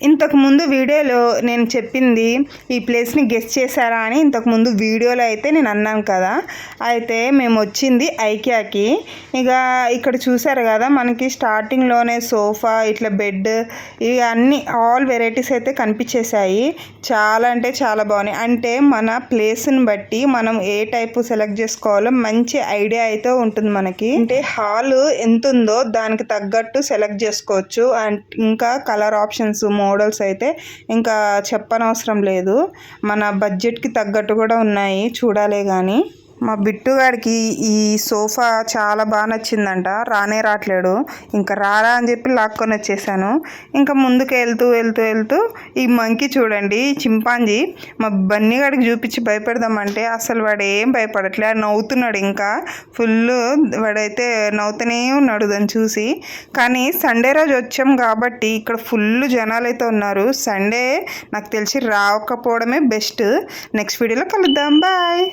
ఇంతకుముందు వీడియోలో నేను చెప్పింది ఈ ప్లేస్ని గెస్ చేశారా అని ఇంతకుముందు వీడియోలో అయితే నేను అన్నాను కదా. అయితే మేము వచ్చింది ఐకియాకి. ఇక ఇక్కడ చూసారు కదా, మనకి స్టార్టింగ్లోనే సోఫా, ఇట్లా బెడ్, ఇవి అన్నీ ఆల్ వెరైటీస్ అయితే కనిపించేశాయి. చాలా అంటే చాలా బాగున్నాయి. అంటే మన ప్లేస్ని బట్టి మనం ఏ టైపు సెలెక్ట్ చేసుకోవాలో మంచి ఐడియా అయితే ఉంటుంది మనకి. అంటే హాల్ ఎంత ఉందో దానికి తగ్గట్టు సెలెక్ట్ చేసుకోవచ్చు. అండ్ ఇంకా కలర్ ఆప్షన్స్, మోడల్స్ అయితే ఇంకా చెప్పనవసరం లేదు. మన బడ్జెట్కి తగ్గట్టు కూడా ఉన్నాయి, చూడాలే కానీ. మా బిట్టుగాడికి ఈ సోఫా చాలా బాగా నచ్చిందంట. రానే రావట్లేడు. ఇంకా రారా అని చెప్పి లాక్కొని వచ్చేసాను. ఇంకా ముందుకు వెళ్తూ వెళ్తూ వెళ్తూ ఈ మంకీ చూడండి, చింపాంజీ, మా బన్నీగాడికి చూపించి భయపెడదామంటే అసలు వాడు ఏం భయపడట్లే, నవ్వుతున్నాడు. ఇంకా ఫుల్ వాడైతే నవ్వుతూనే ఉన్నాడు దాన్ని చూసి. కానీ సండే రోజు వచ్చాం కాబట్టి ఇక్కడ ఫుల్ జనాలు అయితే ఉన్నారు. సండే నాకు తెలిసి రాకపోవడమే బెస్ట్. నెక్స్ట్ వీడియోలో కలుద్దాం. బాయ్.